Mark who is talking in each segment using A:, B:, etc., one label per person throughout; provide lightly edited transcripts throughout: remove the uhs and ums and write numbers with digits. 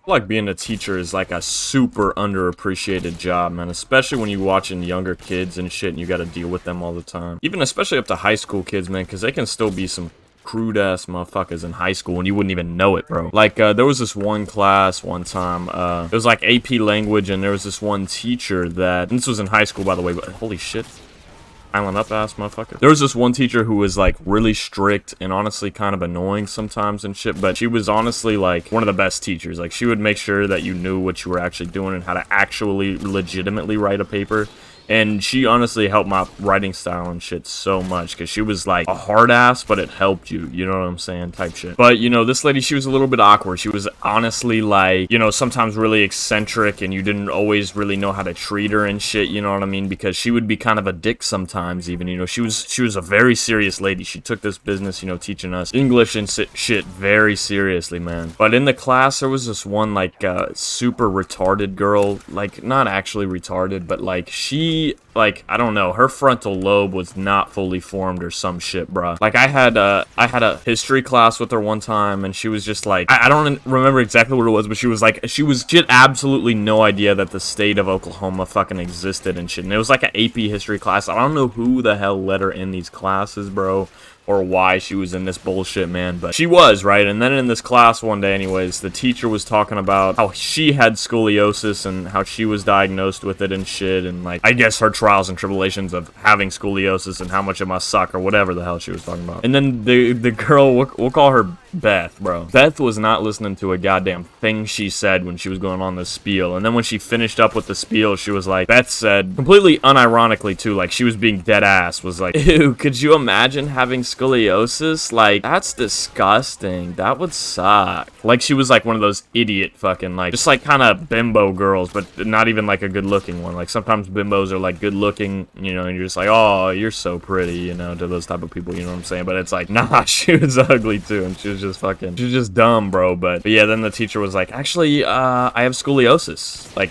A: Like being a teacher is like a super underappreciated job, man, especially when you watching younger kids and shit and you got to deal with them all the time. Even especially up to high school kids, man, because they can still be some crude ass motherfuckers in high school and you wouldn't even know it, bro. Like there was this one class one time, it was like AP language, and there was this one teacher that, and this was in high school by the way, but holy shit, island up ass motherfucker. There was this one teacher who was like really strict and honestly kind of annoying sometimes and shit, but she was honestly like one of the best teachers. Like she would make sure that you knew what you were actually doing and how to actually legitimately write a paper. And she honestly helped my writing style and shit so much, because she was like a hard ass, but it helped you, you know what I'm saying, type shit. But, you know, this lady, she was a little bit awkward. She was honestly like, you know, sometimes really eccentric, and you didn't always really know how to treat her and shit, you know what I mean, because she would be kind of a dick sometimes even, you know. She was a very serious lady. She took this business, you know, teaching us English and shit very seriously, man. But in the class, there was this one, like, super retarded girl, like, not actually retarded, but, like, like, I don't know, her frontal lobe was not fully formed or some shit, bruh. Like, I had a history class with her one time, and she was just like, I don't remember exactly what it was, but she had absolutely no idea that the state of Oklahoma fucking existed and shit. And it was like an AP history class. I don't know who the hell let her in these classes, bro, or why she was in this bullshit, man, but she was, right? And then in this class one day, anyways, the teacher was talking about how she had scoliosis and how she was diagnosed with it and shit, and like, I guess her trials and tribulations of having scoliosis and how much it must suck or whatever the hell she was talking about. And then the girl, we'll call her Beth, bro. Beth was not listening to a goddamn thing she said when she was going on this spiel. And then when she finished up with the spiel, she was like, Beth said, completely unironically too, like she was being dead ass, was like, ew, could you imagine having scoliosis? Like, that's disgusting. That would suck. Like, she was like one of those idiot fucking, like, just like kind of bimbo girls, but not even like a good looking one. Like, sometimes bimbos are like good looking, you know, and you're just like, oh, you're so pretty, you know, to those type of people, you know what I'm saying? But it's like, nah, she was ugly too, and she was just dumb, bro. But yeah, then the teacher was like, actually, I have scoliosis. Like,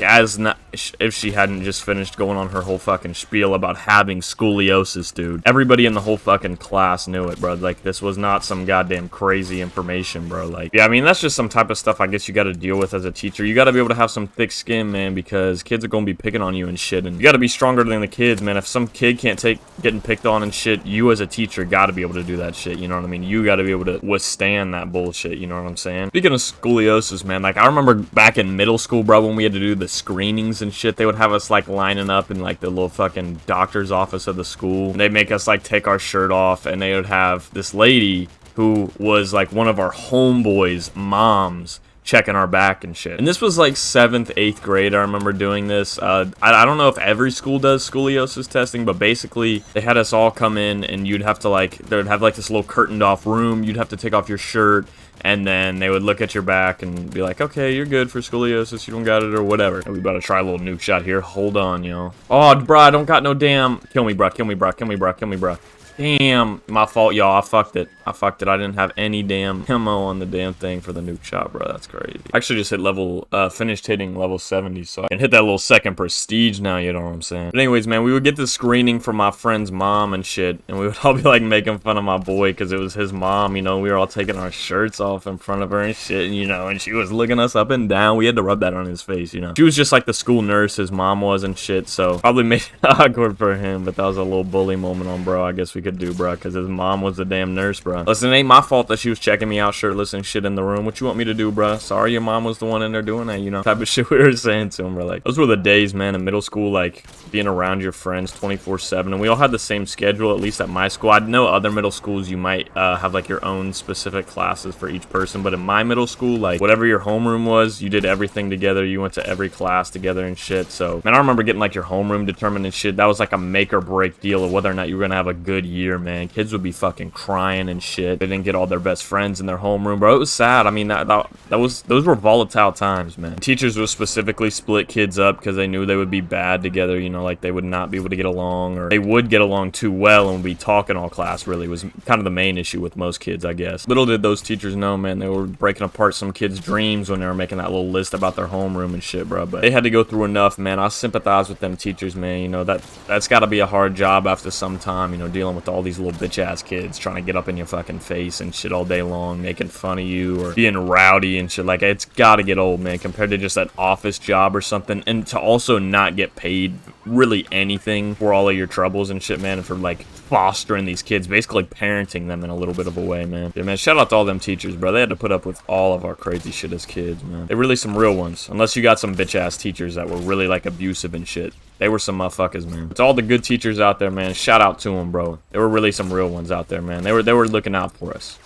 A: if she hadn't just finished going on her whole fucking spiel about having scoliosis, dude. Everybody in the whole fucking class knew it, bro. Like, this was not some goddamn crazy information, bro. Like, yeah, I mean, that's just some type of stuff I guess you gotta deal with as a teacher. You gotta be able to have some thick skin, man, because kids are gonna be picking on you and shit, and you gotta be stronger than the kids, man. If some kid can't take getting picked on and shit, you as a teacher gotta be able to do that shit, you know what I mean? You gotta be able to withstand that bullshit, you know what I'm saying? Speaking of scoliosis, man, like, I remember back in middle school, bro, when we had to do the screenings and shit, they would have us, like, lining up in, like, the little fucking doctor's office of the school, and they'd make us, like, take our shirt off, and they would have this lady who was, like, one of our homeboys' moms checking our back and shit. And this was like 7th, 8th grade. I remember doing this. I don't know if every school does scoliosis testing, but basically they had us all come in, and you'd have to, like, they would have like this little curtained off room. You'd have to take off your shirt, and then they would look at your back and be like, okay, you're good for scoliosis, you don't got it, or whatever. And we about to try a little nuke shot here. Hold on, yo. Oh, bruh, I don't got no damn. Kill me, bruh. Kill me, bruh. Kill me, bruh. Kill me, bruh. Damn, my fault, y'all. I fucked it. I didn't have any damn ammo on the damn thing for the nuke shot, bro. That's crazy. I actually just hit finished hitting level 70, so I can hit that little second prestige now, you know what I'm saying? But anyways, man, we would get the screening from my friend's mom and shit, and we would all be like making fun of my boy because it was his mom, you know. We were all taking our shirts off in front of her and shit, you know, and she was looking us up and down. We had to rub that on his face, you know. She was just like the school nurse his mom was and shit, so probably made it awkward for him, but that was a little bully moment on bro, I guess we could do, bro, because his mom was the damn nurse, bro. Listen, it ain't my fault that she was checking me out shirtless and shit in the room. What you want me to do, bro? Sorry your mom was the one in there doing that, you know, type of shit we were saying to him, bro. Like, those were the days, man, in middle school, like, being around your friends 24/7, and we all had the same schedule, at least at my school. I know other middle schools you might have, like, your own specific classes for each person, but in my middle school, like, whatever your homeroom was, you did everything together. You went to every class together and shit. So, man, I remember getting, like, your homeroom determined and shit. That was, like, a make or break deal of whether or not you were gonna have a good year, man. Kids would be fucking crying and shit. They didn't get all their best friends in their homeroom, bro. It was sad. I mean, those were volatile times, man. Teachers would specifically split kids up because they knew they would be bad together, you know, like they would not be able to get along, or they would get along too well and would be talking all class, really was kind of the main issue with most kids, I guess. Little did those teachers know, man, they were breaking apart some kids' dreams when they were making that little list about their homeroom and shit, bro. But they had to go through enough, man. I sympathize with them teachers, man. You know, that's got to be a hard job after some time, you know, dealing with to all these little bitch-ass kids trying to get up in your fucking face and shit all day long, making fun of you or being rowdy and shit. Like, it's gotta get old, man, compared to just that office job or something. And to also not get paid really anything for all of your troubles and shit, man, and for, like, fostering these kids, basically parenting them in a little bit of a way, man. Yeah, man, shout out to all them teachers, bro. They had to put up with all of our crazy shit as kids, man. They really some real ones. Unless you got some bitch-ass teachers that were really, like, abusive and shit. They were some motherfuckers, man. To all the good teachers out there, man, shout out to them, bro. There were really some real ones out there, man. They were looking out for us.